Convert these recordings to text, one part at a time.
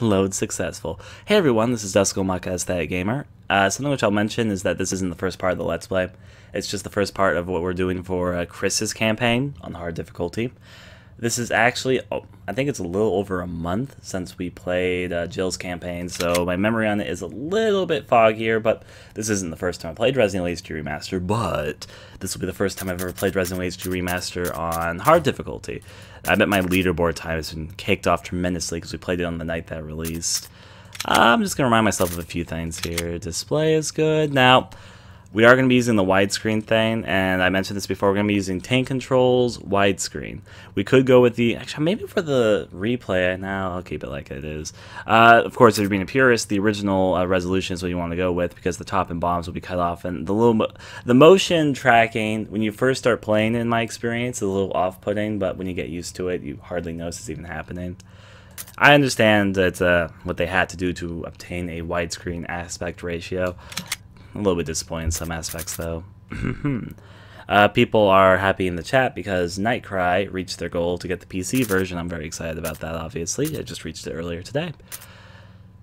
Load successful. Hey everyone, this is S.T.A.R Gamer. Something which I'll mention is that this isn't the first part of the Let's Play. It's just the first part of what we're doing for Chris's campaign on hard difficulty. This is actually, I think it's a little over a month since we played Jill's campaign, so my memory on it is a little bit foggier, but this isn't the first time I played Resident Evil HD Remaster, but this will be the first time I've ever played Resident Evil HD Remaster on hard difficulty. I bet my leaderboard time has been caked off tremendously because we played it on the night that it released. I'm just going to remind myself of a few things here. Display is good. Now, we are going to be using the widescreen thing, and I mentioned this before, we're going to be using tank controls, widescreen. We could go with the, actually maybe for the replay, now I'll keep it like it is. Of course, if you're being a purist, the original resolution is what you want to go with because the top and bottoms will be cut off, and the motion tracking, when you first start playing, in my experience, is a little off-putting, but when you get used to it, you hardly notice it's even happening. I understand that what they had to do to obtain a widescreen aspect ratio. A little bit disappointed in some aspects, though. People are happy in the chat because Nightcry reached their goal to get the PC version. I'm very excited about that, obviously. I just reached it earlier today.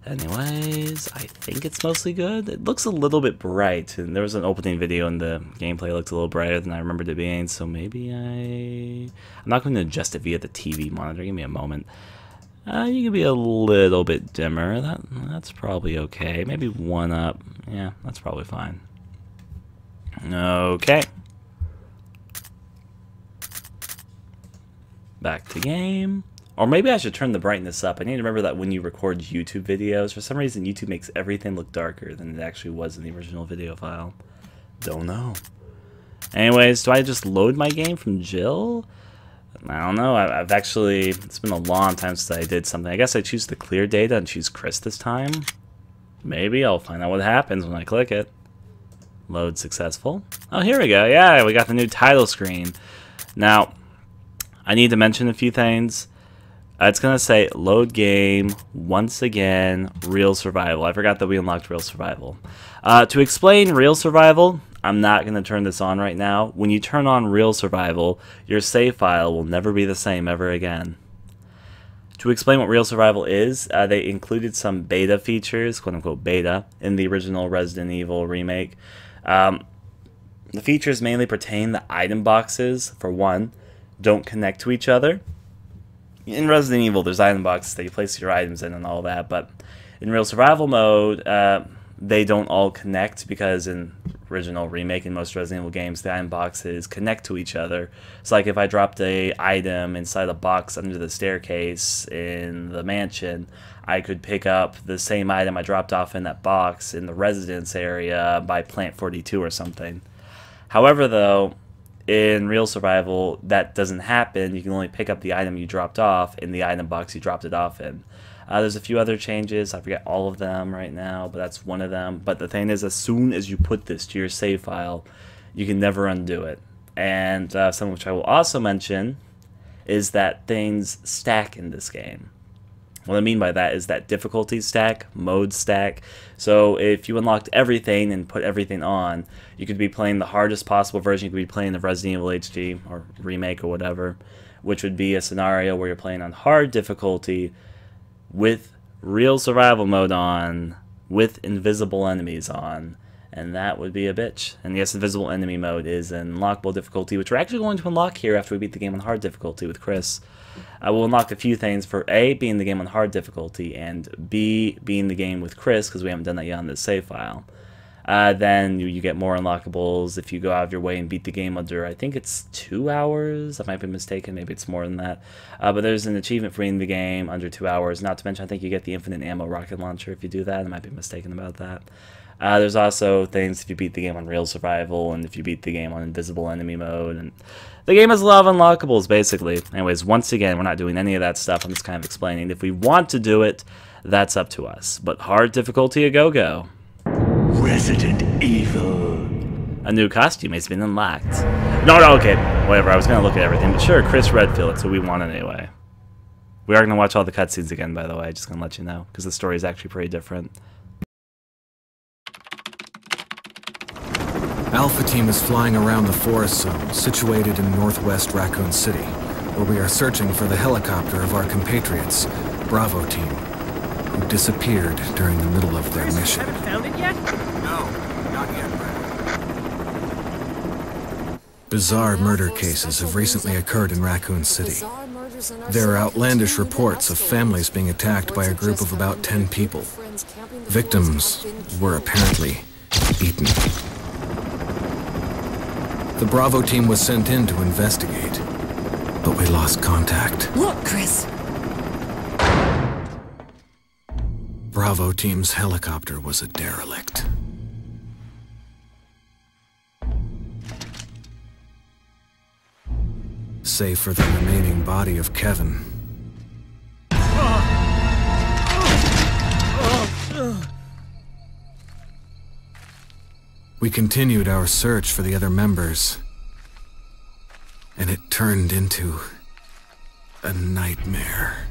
Anyways, I think it's mostly good. It looks a little bit bright, and there was an opening video and the gameplay looked a little brighter than I remembered it being, so maybe I'm not going to adjust it via the TV monitor. Give me a moment. You can be a little bit dimmer. That's probably okay. Maybe one up. Yeah, that's probably fine. Okay. Back to game. Or maybe I should turn the brightness up. I need to remember that when you record YouTube videos, for some reason YouTube makes everything look darker than it actually was in the original video file. Don't know. Anyways, do I just load my game from Jill? I don't know. I've actually, it's been a long time since I did something. I guess I choose the clear data and choose Chris this time. Maybe I'll find out what happens when I click it. Load successful. Oh, here we go. Yeah, we got the new title screen. Now, I need to mention a few things. It's going to say load game, once again, real survival. I forgot that we unlocked real survival. To explain real survival, I'm not going to turn this on right now. When you turn on real survival, your save file will never be the same ever again. To explain what real survival is, they included some beta features, quote-unquote beta, in the original Resident Evil remake. The features mainly pertain to item boxes, for one, don't connect to each other. In Resident Evil, there's item boxes that you place your items in and all that, but in real survival mode, they don't all connect because in original remake in most Resident Evil games, the item boxes connect to each other. It's like if I dropped a item inside a box under the staircase in the mansion, I could pick up the same item I dropped off in that box in the residence area by Plant 42 or something. However, though, in real survival, that doesn't happen. You can only pick up the item you dropped off in the item box you dropped it off in. There's a few other changes. I forget all of them right now, but that's one of them. But the thing is, as soon as you put this to your save file, you can never undo it. And something which I will also mention is that things stack in this game. What I mean by that is that difficulty stack, mode stack. So if you unlocked everything and put everything on, you could be playing the hardest possible version. You could be playing the Resident Evil HD or remake or whatever, which would be a scenario where you're playing on hard difficulty with real survival mode on, with invisible enemies on, and that would be a bitch. And yes, invisible enemy mode is an unlockable difficulty, which we're actually going to unlock here after we beat the game on hard difficulty with Chris. We'll unlock a few things for A, being the game on hard difficulty, and B, being the game with Chris, because we haven't done that yet on this save file. Then you get more unlockables if you go out of your way and beat the game under, I think it's 2 hours. I might be mistaken. Maybe it's more than that. But there's an achievement for beating the game under 2 hours. Not to mention, I think you get the infinite ammo rocket launcher if you do that. I might be mistaken about that. There's also things if you beat the game on real survival and if you beat the game on invisible enemy mode. And the game has a lot of unlockables, basically. Anyways, once again, we're not doing any of that stuff. I'm just kind of explaining. If we want to do it, that's up to us. But hard difficulty, a go-go. Resident Evil. A new costume has been unlocked. No, okay, whatever. I was going to look at everything, but sure, Chris Redfield, that's who we want anyway. We are going to watch all the cutscenes again, by the way. Just going to let you know, because the story is actually pretty different. Alpha Team is flying around the forest zone, situated in northwest Raccoon City, where we are searching for the helicopter of our compatriots, Bravo Team. disappeared during the middle of their mission. Haven't found it yet? No, not yet, Brad. Bizarre murder cases have recently occurred in Raccoon City. There are outlandish reports of families being attacked by a group of about 10 people. Victims were apparently eaten. The Bravo team was sent in to investigate, but we lost contact. Look, Chris! Bravo team's helicopter was a derelict. Save for the remaining body of Kevin. We continued our search for the other members, and it turned into a nightmare.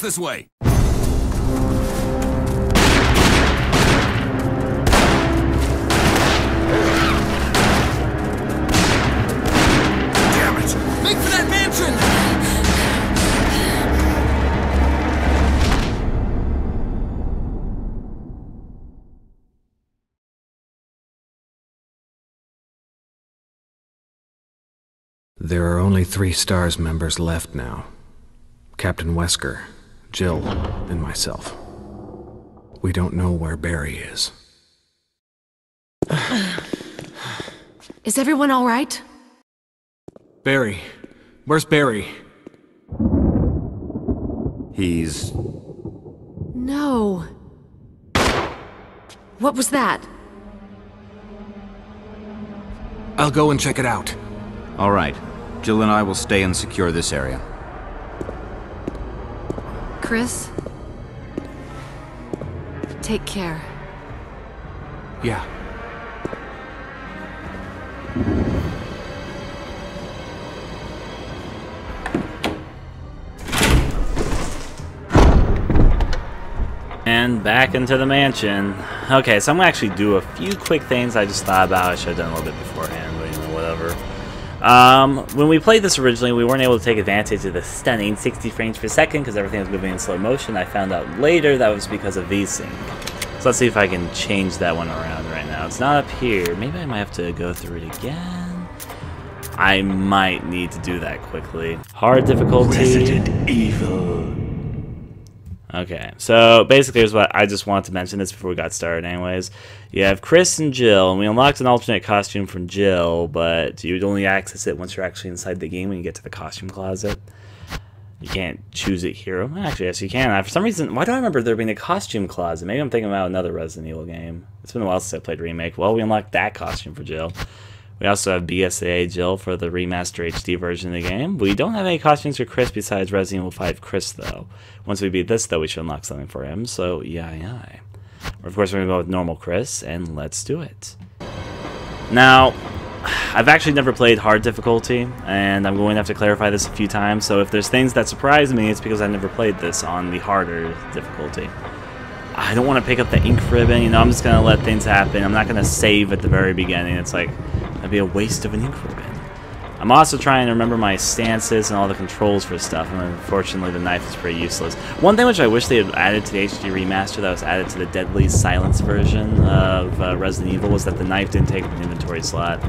This way. Damn it! Make for that mansion! There are only 3 S.T.A.R.S members left now. Captain Wesker, Jill, and myself. We don't know where Barry is. Is everyone all right? Barry. Where's Barry? He's... No. What was that? I'll go and check it out. All right. Jill and I will stay and secure this area. Chris? Take care. Yeah. And back into the mansion. Okay, so I'm gonna actually do a few quick things I just thought about. I should have done a little bit beforehand, but you know, whatever. When we played this originally, we weren't able to take advantage of the stunning 60 frames per second because everything was moving in slow motion. I found out later that was because of VSync. So let's see if I can change that one around right now. It's not up here. Maybe I might have to go through it again. I might need to do that quickly. Hard difficulty. Resident Evil. Okay, so basically here's what I just wanted to mention this before we got started anyways. You have Chris and Jill, and we unlocked an alternate costume from Jill, but you'd only access it once you're actually inside the game when you get to the costume closet. You can't choose it here. Actually, yes, you can. For some reason, why do I remember there being a costume closet? Maybe I'm thinking about another Resident Evil game. It's been a while since I played Remake. Well, we unlocked that costume for Jill. We also have BSAA Jill for the Remaster HD version of the game. We don't have any costumes for Chris besides Resident Evil 5 Chris, though. Once we beat this, though, we should unlock something for him, so yay. Of course, we're going to go with normal Chris, and let's do it. Now, I've actually never played hard difficulty, and I'm going to have to clarify this a few times, so if there's things that surprise me, it's because I never played this on the harder difficulty. I don't want to pick up the ink ribbon, you know, I'm just going to let things happen. I'm not going to save at the very beginning. It's like, that'd be a waste of an ink ribbon. I'm also trying to remember my stances and all the controls for stuff, and unfortunately the knife is pretty useless. One thing which I wish they had added to the HD Remaster that was added to the Deadly Silence version of Resident Evil was that the knife didn't take up an inventory slot.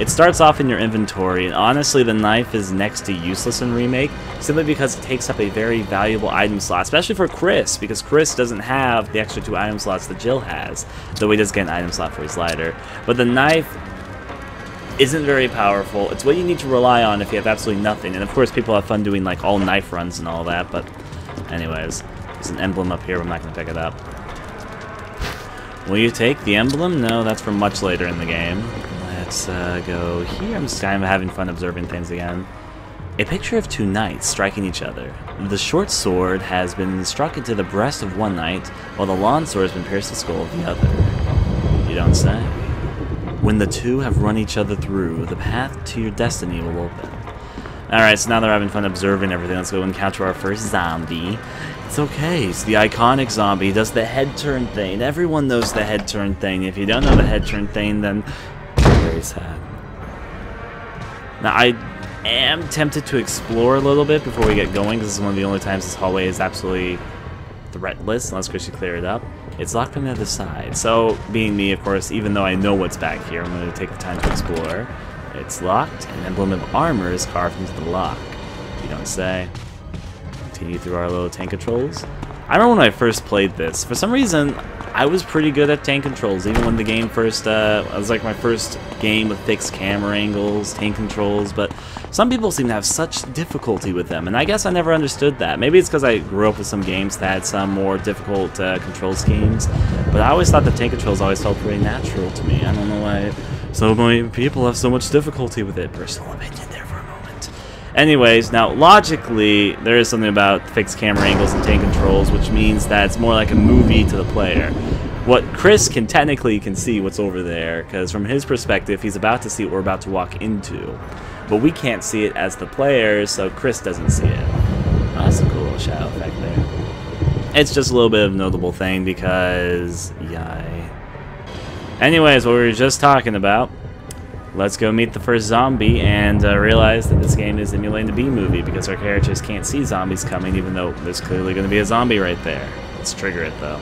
It starts off in your inventory, and honestly the knife is next to useless in Remake, simply because it takes up a very valuable item slot, especially for Chris, because Chris doesn't have the extra 2 item slots that Jill has, though he does get an item slot for his lighter. But the knife isn't very powerful. It's what you need to rely on if you have absolutely nothing, and of course people have fun doing like all knife runs and all that, but anyways, there's an emblem up here, but I'm not going to pick it up. Will you take the emblem? No, that's for much later in the game. Let's go here. I'm just kind of having fun observing things again. A picture of 2 knights striking each other. The short sword has been struck into the breast of one knight, while the long sword has been pierced the skull of the other. You don't say. When the 2 have run each other through, the path to your destiny will open. Alright, so now they're having fun observing everything. Let's go encounter our first zombie. It's okay, it's the iconic zombie. He does the head turn thing. Everyone knows the head turn thing. If you don't know the head turn thing, then you're very sad. Now, I am tempted to explore a little bit before we get going, because this is one of the only times this hallway is absolutely threatless, unless Chris should clear it up. It's locked from the other side. So, being me, of course, even though I know what's back here, I'm going to take the time to explore. It's locked. An emblem of armor is carved into the lock. You don't say. Continue through our little tank controls. I remember when I first played this, for some reason, I was pretty good at tank controls. Even when the game first, it was like my first game with fixed camera angles, tank controls, but some people seem to have such difficulty with them, and I guess I never understood that. Maybe it's because I grew up with some games that had some more difficult control schemes, but I always thought the tank controls always felt very natural to me. I don't know why so many people have so much difficulty with it. Personal opinion there for a moment. Anyways, now logically, there is something about fixed camera angles and tank controls, which means that it's more like a movie to the player. What Chris can see what's over there, because from his perspective, he's about to see what we're about to walk into. But we can't see it as the players, so Chris doesn't see it. Oh, that's a cool little shadow effect there. It's just a little bit of a notable thing because, yay. Anyways, what we were just talking about, let's go meet the first zombie and realize that this game is emulating the B-movie because our characters can't see zombies coming, even though there's clearly going to be a zombie right there. Let's trigger it, though.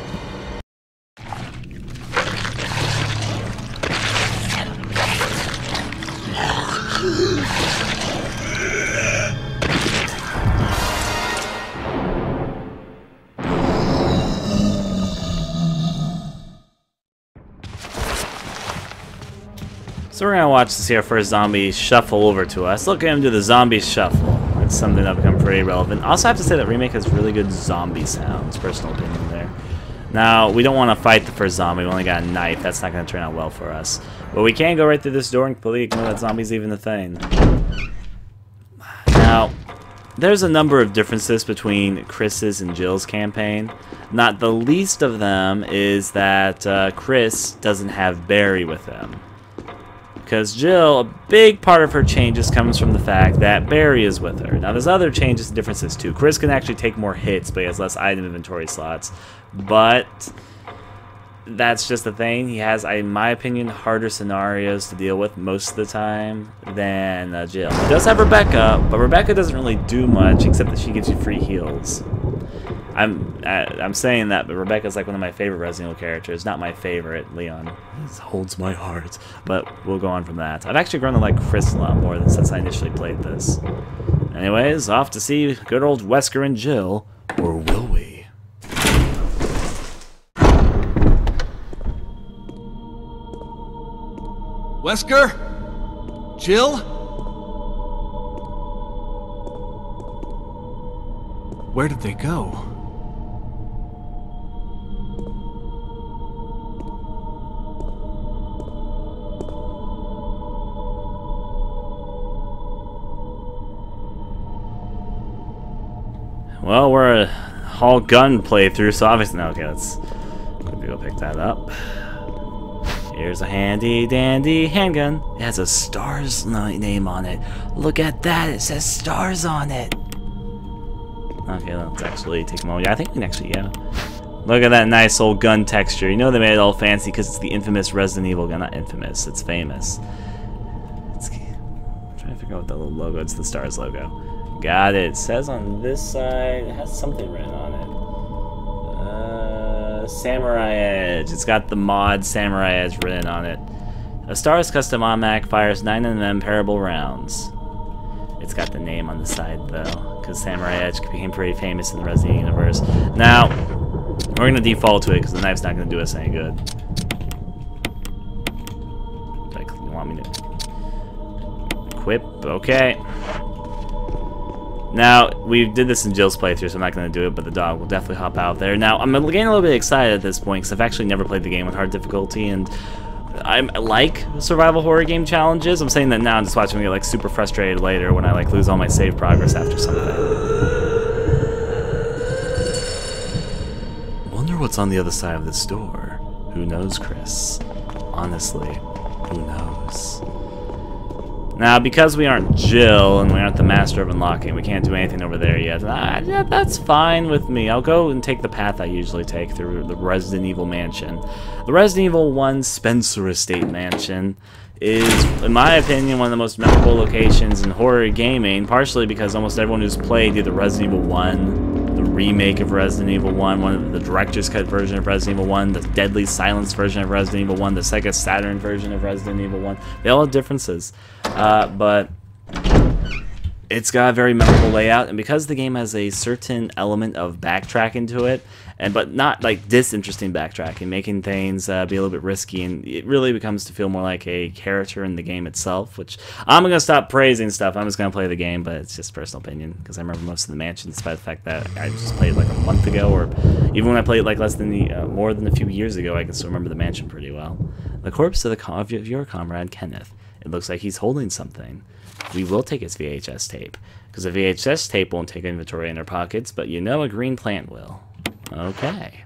So we're gonna watch to see our first zombie shuffle over to us. Look at him do the zombie shuffle. It's something that become pretty relevant. Also, I have to say that Remake has really good zombie sounds. Personal opinion there. Now, we don't want to fight the first zombie. We only got a knife. That's not gonna turn out well for us. But we can go right through this door and completely ignore that zombie's even a thing. Now, there's a number of differences between Chris's and Jill's campaign. Not the least of them is that Chris doesn't have Barry with him. Because Jill, a big part of her changes comes from the fact that Barry is with her. Now, there's other changes and differences too. Chris can actually take more hits, but he has less item inventory slots. But that's just the thing. He has, in my opinion, harder scenarios to deal with most of the time than Jill. He does have Rebecca, but Rebecca doesn't really do much except that she gives you free heals. I'm saying that, but Rebecca's like one of my favorite Resident Evil characters. Not my favorite, Leon. He holds my heart. But we'll go on from that. I've actually grown to like Chris a lot more than since I initially played this. Anyways, off to see good old Wesker and Jill, or will we? Wesker? Jill? Where did they go? Well, we're a all gun playthrough, so obviously, no, okay, let's quickly go pick that up. Here's a handy dandy handgun. It has a S.T.A.R.S name on it. Look at that, it says S.T.A.R.S on it. Okay, let's actually take a moment. Yeah, I think we can actually, yeah. Look at that nice old gun texture. You know they made it all fancy because it's the infamous Resident Evil gun. Not infamous, it's famous. I'm trying to figure out what that little logo, it's the S.T.A.R.S logo. Got it. It says on this side, it has something written on it. Samurai Edge. It's got the mod Samurai Edge written on it. A S.T.A.R.S custom automatic fires 9mm parable rounds. It's got the name on the side though, because Samurai Edge became pretty famous in the Resident Evil universe. Now, we're gonna default to it because the knife's not gonna do us any good. Like, you want me to equip? Okay. Now, we did this in Jill's playthrough, so I'm not going to do it, but the dog will definitely hop out there. Now, I'm getting a little bit excited at this point, because I've actually never played the game with hard difficulty, and I like survival horror game challenges. I'm saying that now, I'm just watching me get like super frustrated later when I like lose all my save progress after something. Wonder what's on the other side of this door. Who knows, Chris? Honestly, who knows? Now, because we aren't Jill and we aren't the master of unlocking, we can't do anything over there yet. Yeah, that's fine with me. I'll go and take the path I usually take through the Resident Evil Mansion. The Resident Evil 1 Spencer Estate Mansion is, in my opinion, one of the most memorable locations in horror gaming, partially because almost everyone who's played either Resident Evil 1, the remake of Resident Evil 1, one of the director's cut version of Resident Evil 1, the Deadly Silence version of Resident Evil 1, the Sega Saturn version of Resident Evil 1, they all have differences. But it's got a very memorable layout, and because the game has a certain element of backtracking to it, but not like disinteresting backtracking, making things be a little bit risky, and it really becomes to feel more like a character in the game itself, which I'm going to stop praising stuff. I'm just going to play the game, but it's just personal opinion, because I remember most of the mansion, despite the fact that I just played like a month ago, or even when I played like more than a few years ago, I can still remember the mansion pretty well. The corpse of your comrade, Kenneth. It looks like he's holding something. We will take his VHS tape, because a VHS tape won't take inventory in their pockets, but you know a green plant will. Okay.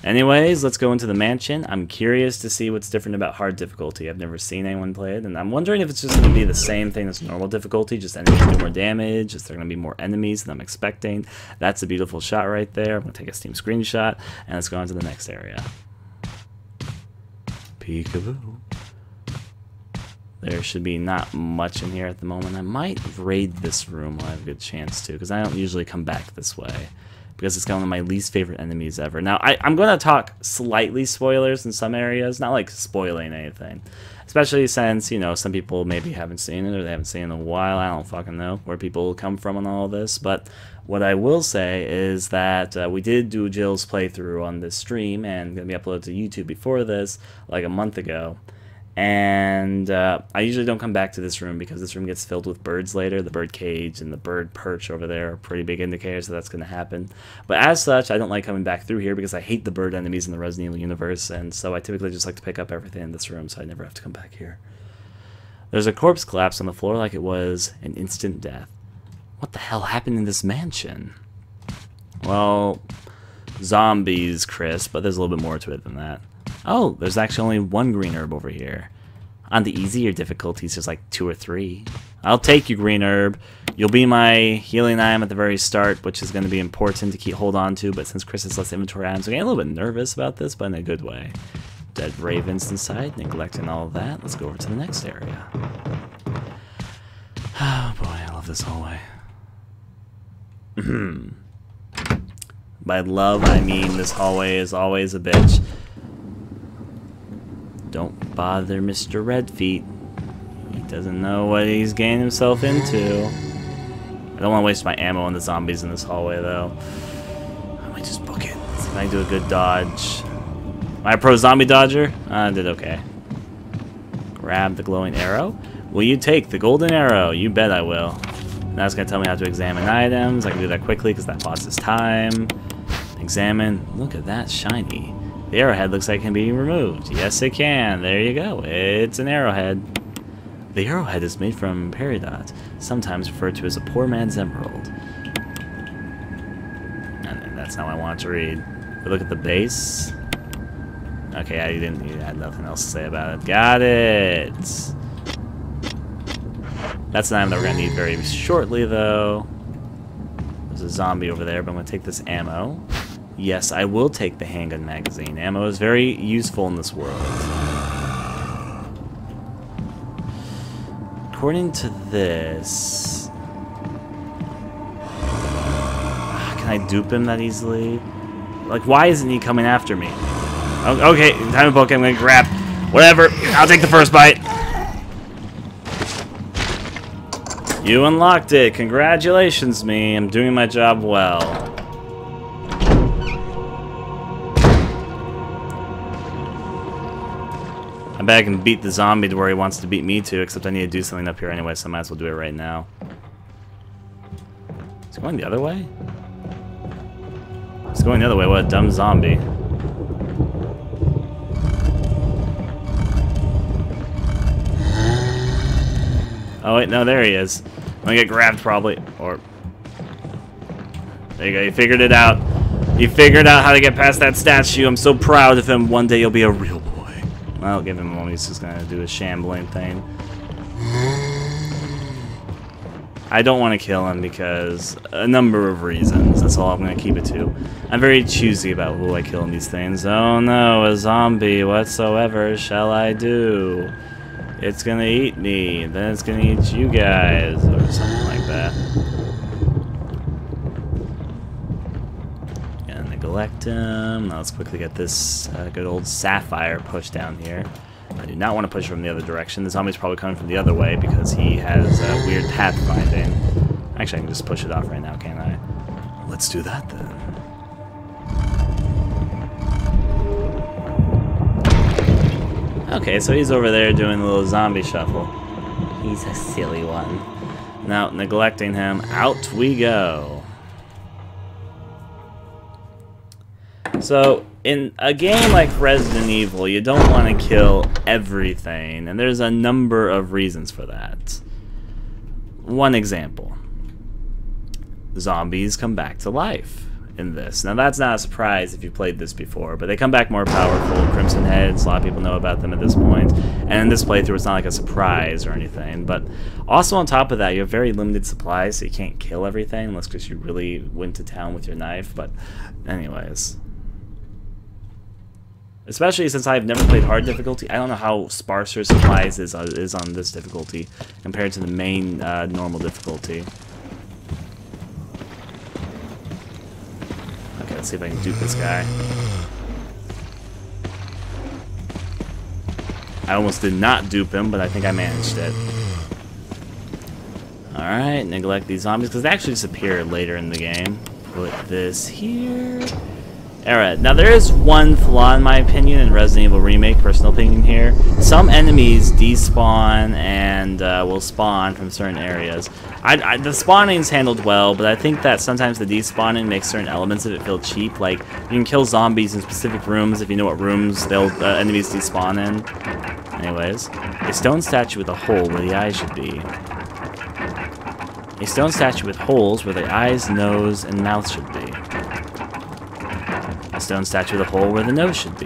Anyways, let's go into the mansion. I'm curious to see what's different about hard difficulty. I've never seen anyone play it, and I'm wondering if it's just going to be the same thing as normal difficulty, just enemies do more damage, is there going to be more enemies than I'm expecting. That's a beautiful shot right there. I'm going to take a Steam screenshot, and let's go on to the next area. Peekaboo. There should be not much in here at the moment. I might raid this room when I have a good chance to, because I don't usually come back this way, because it's got one of my least favorite enemies ever. Now, I'm going to talk slightly spoilers in some areas, not like spoiling anything, especially since, you know, some people maybe haven't seen it or they haven't seen it in a while. I don't fucking know where people come from on all this, but what I will say is that we did do Jill's playthrough on this stream, and going to be uploaded to YouTube before this, like a month ago. And I usually don't come back to this room because this room gets filled with birds later. The bird cage and the bird perch over there are pretty big indicators that that's going to happen. But as such, I don't like coming back through here because I hate the bird enemies in the Resident Evil universe, and so I typically just like to pick up everything in this room so I never have to come back here. There's a corpse collapse on the floor like it was an instant death. What the hell happened in this mansion? Well, zombies, Chris, but there's a little bit more to it than that. Oh, there's actually only one green herb over here. On the easier difficulties, there's like 2 or 3. I'll take you, green herb. You'll be my healing item at the very start, which is going to be important to hold on to, but since Chris has less inventory items, I'm getting a little bit nervous about this, but in a good way. Dead ravens inside, neglecting all of that. Let's go over to the next area. Oh boy, I love this hallway. By love, I mean this hallway is always a bitch. Don't bother Mr. Redfeet. He doesn't know what he's getting himself into. I don't want to waste my ammo on the zombies in this hallway, though. I might just book it. See if I can do a good dodge. Am I a pro zombie dodger? I did okay. Grab the glowing arrow. Will you take the golden arrow? You bet I will. Now it's going to tell me how to examine items. I can do that quickly because that pauses time. Examine. Look at that, shiny. The arrowhead looks like it can be removed. Yes, it can. There you go. It's an arrowhead. The arrowhead is made from peridot, sometimes referred to as a poor man's emerald. And that's how I want to read. We look at the base. Okay, you had nothing else to say about it. Got it. That's an item that we're gonna need very shortly, though. There's a zombie over there, but I'm gonna take this ammo. Yes, I will take the handgun magazine. Ammo is very useful in this world. According to this... Can I dupe him that easily? Like, why isn't he coming after me? Oh, okay, time to book. I'm gonna grab. Whatever, I'll take the first bite. You unlocked it. Congratulations, me. I'm doing my job well. I bet I can beat the zombie to where he wants to beat me to, except I need to do something up here anyway, so I might as well do it right now. Is he going the other way? He's going the other way. What a dumb zombie. Oh wait, no, there he is. I'm gonna get grabbed probably, or... There you go, you figured it out. You figured out how to get past that statue. I'm so proud of him. One day he'll be a real boy. I'll give him a moment. He's just gonna do a shambling thing. I don't want to kill him because a number of reasons. That's all I'm gonna keep it to. I'm very choosy about who I kill in these things. Oh no, a zombie whatsoever shall I do? It's gonna eat me, then it's gonna eat you guys, or something like that. Gonna neglect him. Now let's quickly get this good old sapphire pushed down here. I do not want to push from the other direction. The zombie's probably coming from the other way because he has weird pathfinding. Actually, I can just push it off right now, can't I? Let's do that then. Okay, so he's over there doing a little zombie shuffle. He's a silly one. Now, neglecting him, out we go. So, in a game like Resident Evil, you don't want to kill everything, and there's a number of reasons for that. One example. Zombies come back to life in this. Now that's not a surprise if you played this before, but they come back more powerful. Crimson Heads, a lot of people know about them at this point. And in this playthrough, it's not like a surprise or anything. But also on top of that, you have very limited supplies, so you can't kill everything unless because you really went to town with your knife. But anyways. Especially since I've never played hard difficulty, I don't know how sparser supplies is on this difficulty compared to the main normal difficulty. Okay, let's see if I can dupe this guy. I almost did not dupe him, but I think I managed it. Alright, neglect these zombies, because they actually disappear later in the game. Put this here. Alright, now there is one flaw in my opinion in Resident Evil Remake, personal opinion here. Some enemies despawn and will spawn from certain areas. The spawning's handled well, but I think that sometimes the despawning makes certain elements of it feel cheap. Like, you can kill zombies in specific rooms if you know what rooms they'll enemies despawn in. Anyways, a stone statue with a hole where the eyes should be. A stone statue with holes where the eyes, nose, and mouth should be. A stone statue with a hole where the nose should be.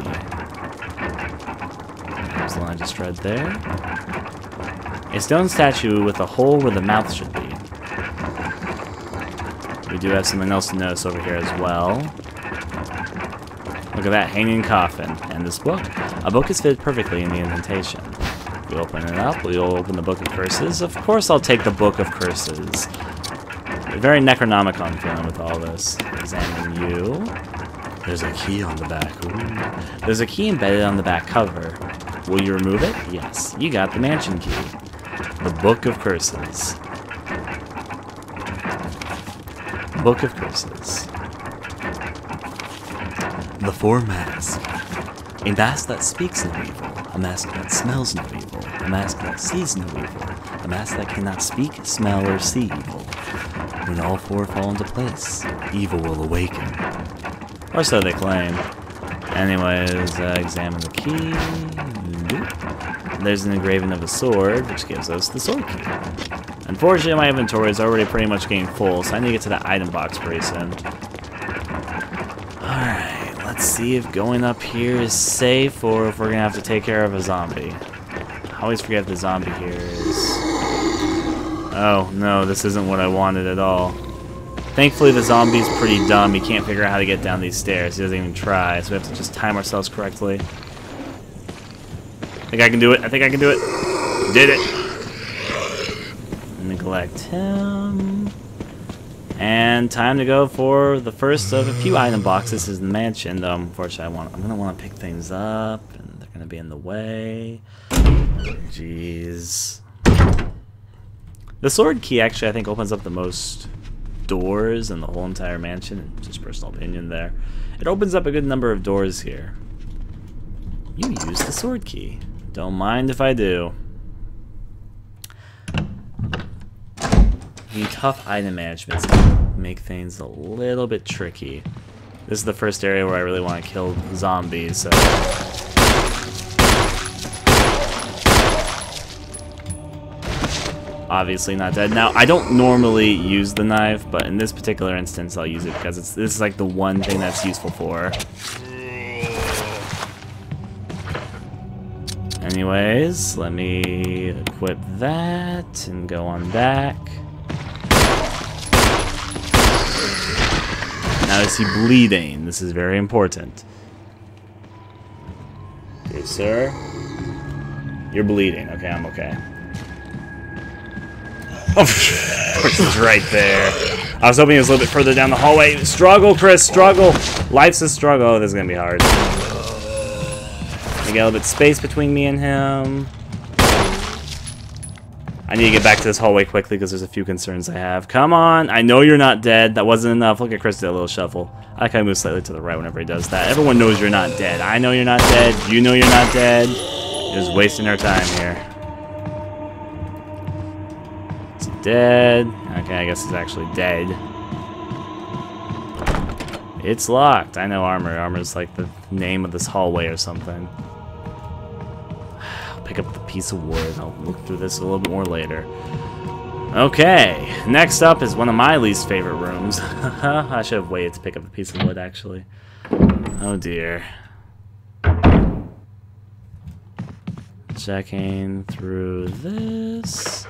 There's the line just read there. A stone statue with a hole where the mouth should be. We do have something else to notice over here as well. Look at that, hanging coffin. And this book. A book is fitted perfectly in the indentation. We open it up, we'll open the Book of Curses. Of course I'll take the Book of Curses. Very Necronomicon feeling with all this. Examine you. There's a key on the back. Ooh. There's a key embedded on the back cover. Will you remove it? Yes. You got the mansion key. The Book of Curses. Book of Curses. The Four Masks. A mask that speaks no evil. A mask that smells no evil. A mask that sees no evil. A mask that cannot speak, smell, or see evil. When all four fall into place, evil will awaken. Or so they claim. Anyways, examine the key. There's an engraving of a sword, which gives us the sword key. Unfortunately, my inventory is already pretty much getting full, so I need to get to that item box pretty soon. Alright, Let's see if going up here is safe or if we're gonna have to take care of a zombie. I always forget the zombie here is... Oh, no, this isn't what I wanted at all. Thankfully, the zombie's pretty dumb. He can't figure out how to get down these stairs. He doesn't even try, so we have to just time ourselves correctly. I think I can do it. I think I can do it. Did it. Neglect him. And time to go for the first of a few item boxes. This is the mansion, though. Unfortunately, I'm gonna want to pick things up, and they're gonna be in the way. Jeez. The sword key actually, I think, opens up the most doors in the whole entire mansion. Just personal opinion there. It opens up a good number of doors here. You use the sword key. Don't mind if I do. The tough item management make things a little bit tricky. This is the first area where I really want to kill zombies, so... Obviously not dead. Now, I don't normally use the knife, but in this particular instance, I'll use it because this is like the one thing that's useful for. Anyways, let me equip that and go on back. Now, is he bleeding? This is very important. Okay, sir. You're bleeding. Okay, I'm okay. Oh, Chris is right there. I was hoping he was a little bit further down the hallway. Struggle, Chris, struggle. Life's a struggle. Oh, this is going to be hard. I got a little bit of space between me and him. I need to get back to this hallway quickly because there's a few concerns I have. Come on. I know you're not dead. That wasn't enough. Look at Chris do a little shuffle. I like how he moves slightly to the right whenever he does that. Everyone knows you're not dead. I know you're not dead. You know you're not dead. You're just wasting our time here. Dead. Okay, I guess it's actually dead. It's locked. I know armor. Armor's like the name of this hallway or something. I'll pick up the piece of wood. I'll look through this a little bit more later. Okay. Next up is one of my least favorite rooms. I should have waited to pick up the piece of wood, actually. Oh, dear. Checking through this.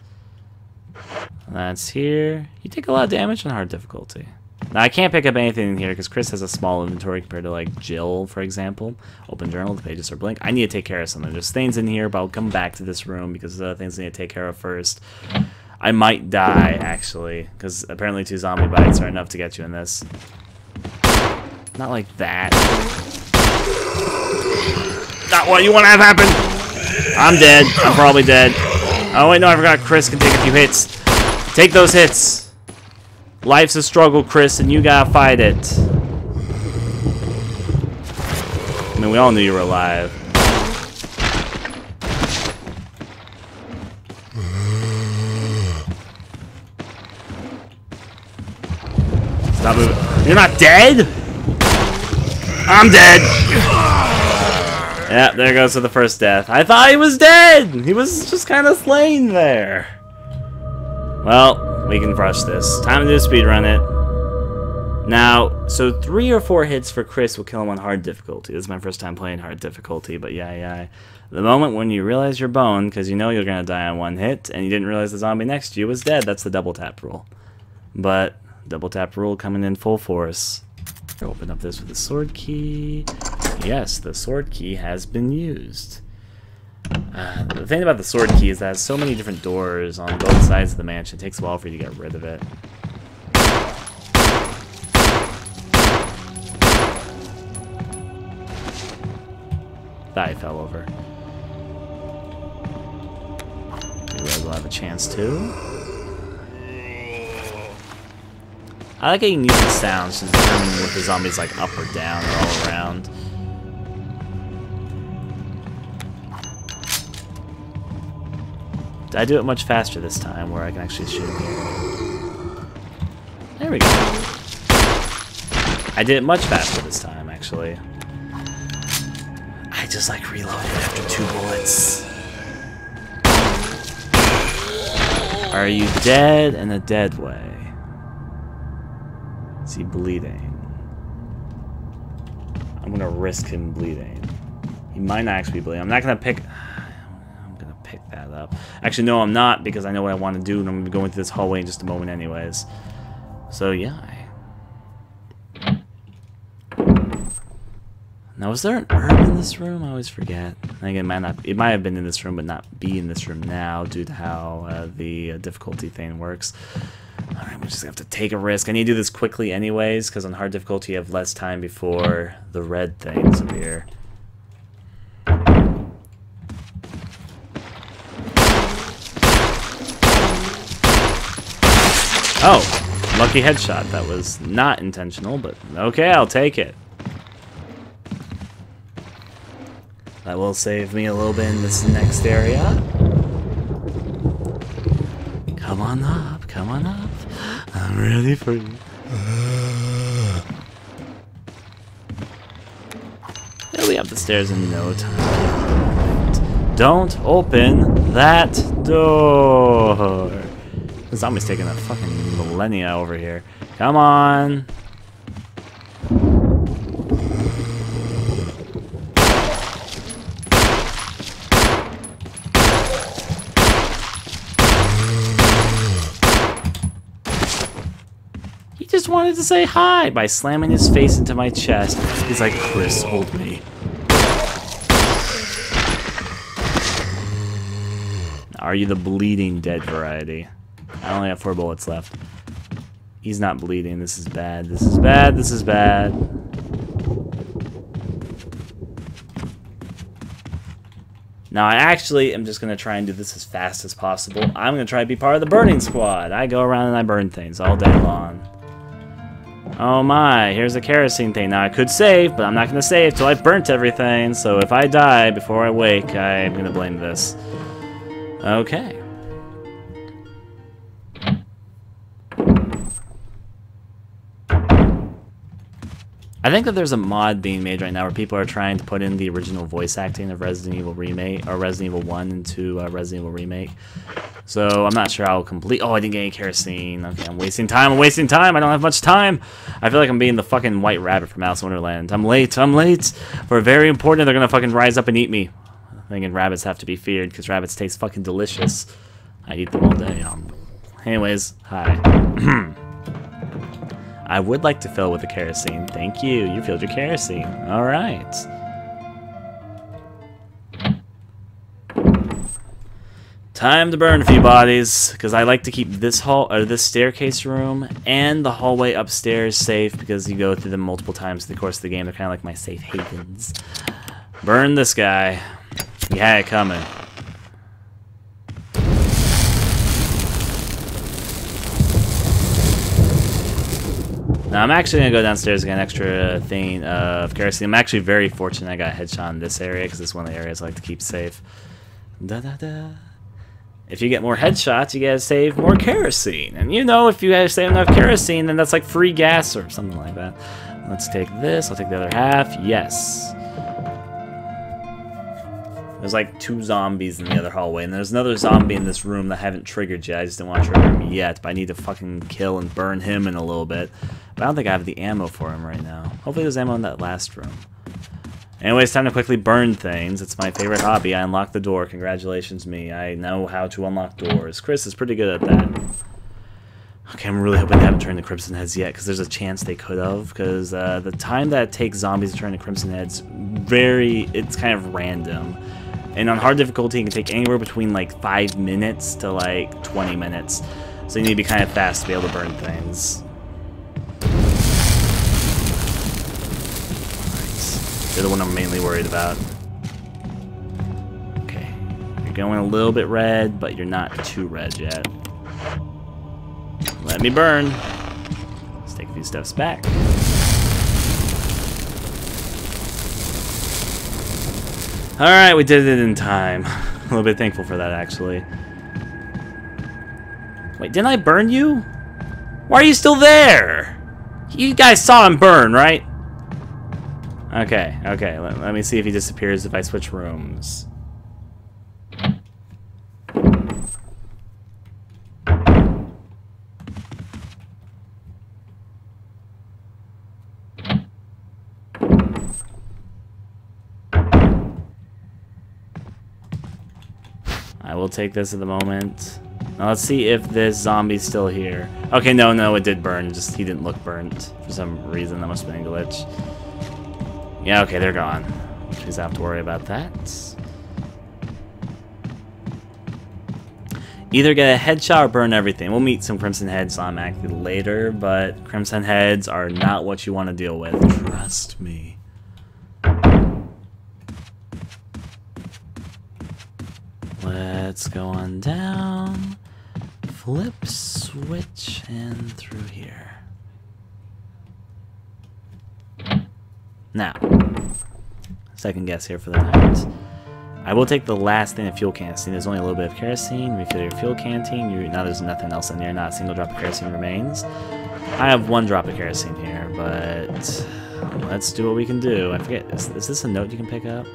That's here. You take a lot of damage on hard difficulty. Now, I can't pick up anything in here because Chris has a small inventory compared to, like, Jill, for example. Open journal, the pages are blank. I need to take care of something. There's things in here, but I'll come back to this room because there's other things I need to take care of first. I might die, actually, because apparently 2 zombie bites are enough to get you in this. Not like that. Not what you want to have happen! I'm dead. I'm probably dead. Oh, wait, no, I forgot Chris can take a few hits. Take those hits. Life's a struggle, Chris, and you gotta fight it. I mean, we all knew you were alive. Stop moving. You're not dead? I'm dead. Yeah, there goes to the first death. I thought he was dead! He was just kind of slain there. Well, we can rush this. Time to do speedrun it. Now, so 3 or 4 hits for Chris will kill him on hard difficulty. This is my first time playing hard difficulty, but yeah. The moment when you realize you're boned, because you know you're going to die on 1 hit, and you didn't realize the zombie next to you was dead, that's the double tap rule. But, double tap rule coming in full force. Open up this with the sword key. Yes, the sword key has been used. The thing about the sword key is that it has so many different doors on both sides of the mansion. It takes a while for you to get rid of it. Thought I fell over. Maybe we'll have a chance to. I like how you can use the sounds to determine if the zombie's like up or down or all around. Did I do it much faster this time where I can actually shoot him here? There we go. I did it much faster this time, actually. I just like reloading after 2 bullets. Are you dead in a dead way? Is he bleeding? I'm gonna risk him bleeding. He might not actually be bleeding. I'm not gonna pick... that up. Actually, no, I'm not, because I know what I want to do, and I'm going to go into this hallway in just a moment anyways. So, yeah. Now, is there an herb in this room? I always forget. I think it might have been in this room, but not be in this room now, due to how the difficulty thing works. Alright, we're just going to have to take a risk. I need to do this quickly anyways, because on hard difficulty, you have less time before the red things appear. Oh, lucky headshot. That was not intentional, but okay, I'll take it. That will save me a little bit in this next area. Come on up, come on up. I'm ready for you. He'll be up the stairs in no time. Don't open that door. The zombie's taking a fucking millennia over here. Come on. He just wanted to say hi by slamming his face into my chest. He's like, Chris, hold me. Are you the bleeding dead variety? I only have 4 bullets left. He's not bleeding. This is bad. This is bad. This is bad. Now, I actually am just going to try and do this as fast as possible. I'm going to try to be part of the burning squad. I go around and I burn things all day long. Oh my, here's a kerosene thing. Now, I could save, but I'm not going to save till I've burnt everything. So if I die before I wake, I'm going to blame this. Okay. I think that there's a mod being made right now where people are trying to put in the original voice acting of Resident Evil Remake, or Resident Evil 1 into Resident Evil Remake. So I'm not sure how complete... Oh, I didn't get any kerosene. Okay, I'm wasting time. I'm wasting time. I don't have much time. I feel like I'm being the fucking White Rabbit from Alice in Wonderland. I'm late. I'm late. For very important, they're gonna fucking rise up and eat me. Thinking rabbits have to be feared because rabbits taste fucking delicious. I eat them all day. Anyways, hi. I would like to fill with the kerosene. Thank you. You filled your kerosene. All right. Time to burn a few bodies, because I like to keep this this staircase room and the hallway upstairs safe, because you go through them multiple times in the course of the game. They're kind of like my safe havens. Burn this guy. You had it coming. Now, I'm actually going to go downstairs and get an extra thing of kerosene. I'm actually very fortunate I got a headshot in this area, because it's one of the areas I like to keep safe. Da-da-da. If you get more headshots, you gotta save more kerosene. And you know, if you guys save enough kerosene, then that's like free gas or something like that. Let's take this. I'll take the other half. Yes. There's like 2 zombies in the other hallway, and there's another zombie in this room that I haven't triggered yet. I just didn't want to trigger him yet, but I need to fucking kill and burn him in a little bit. But I don't think I have the ammo for him right now. Hopefully there's ammo in that last room. Anyways, time to quickly burn things. It's my favorite hobby. I unlocked the door. Congratulations me. I know how to unlock doors. Chris is pretty good at that. Okay, I'm really hoping they haven't turned the Crimson Heads yet, because there's a chance they could have, because the time that it takes zombies to turn the Crimson Heads, it's kind of random. And on hard difficulty, it can take anywhere between like 5 minutes to like 20 minutes. So you need to be kind of fast to be able to burn things. Alright. They're the one I'm mainly worried about. Okay. You're going a little bit red, but you're not too red yet. Let me burn. Let's take a few steps back. Alright, we did it in time. A little bit thankful for that, actually. Wait, didn't I burn you? Why are you still there? You guys saw him burn, right? Okay, okay. Let me see if he disappears if I switch rooms. I will take this at the moment. Now let's see if this zombie's still here. Okay, no, it did burn. Just he didn't look burnt for some reason. That must have been a glitch. Yeah, okay, they're gone. Please don't have to worry about that. Either get a headshot or burn everything. We'll meet some Crimson Heads automatically later, but Crimson Heads are not what you want to deal with. Trust me. Let's go on down. Flip, switch, and through here. Now, second guess here for the night. I will take the last thing of fuel canteen. There's only a little bit of kerosene. Refill your fuel canteen. Now there's nothing else in there. Not a single drop of kerosene remains. I have 1 drop of kerosene here, but let's do what we can do. I forget, is this a note you can pick up?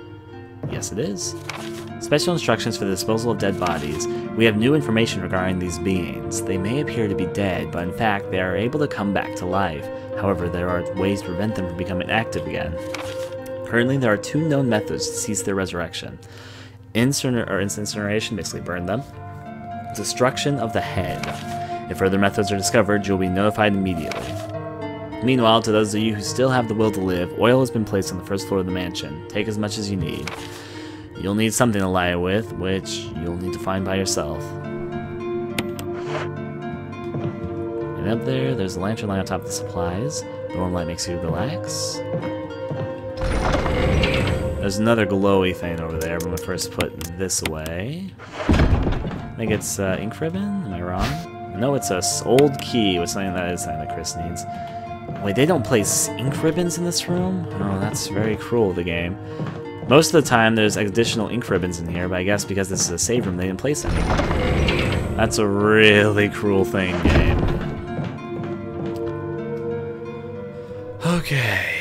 Yes, it is. Special instructions for the disposal of dead bodies. We have new information regarding these beings. They may appear to be dead, but in fact, they are able to come back to life. However, there are ways to prevent them from becoming active again. Currently, there are 2 known methods to cease their resurrection. Incineration, basically burn them. Destruction of the head. If further methods are discovered, you'll be notified immediately. Meanwhile, to those of you who still have the will to live, oil has been placed on the first floor of the mansion. Take as much as you need. You'll need something to lie with, which you'll need to find by yourself. And up there's a lantern lying on top of the supplies. The warm light makes you relax. There's another glowy thing over there, but I'm gonna first put this away. I think it's ink ribbon, am I wrong? No, it's a old key, which something that Chris needs. Wait, they don't place ink ribbons in this room? Oh, that's very cruel of the game. Most of the time there's additional ink ribbons in here, but I guess because this is a save room, they didn't place any. That's a really cruel thing, game. Okay.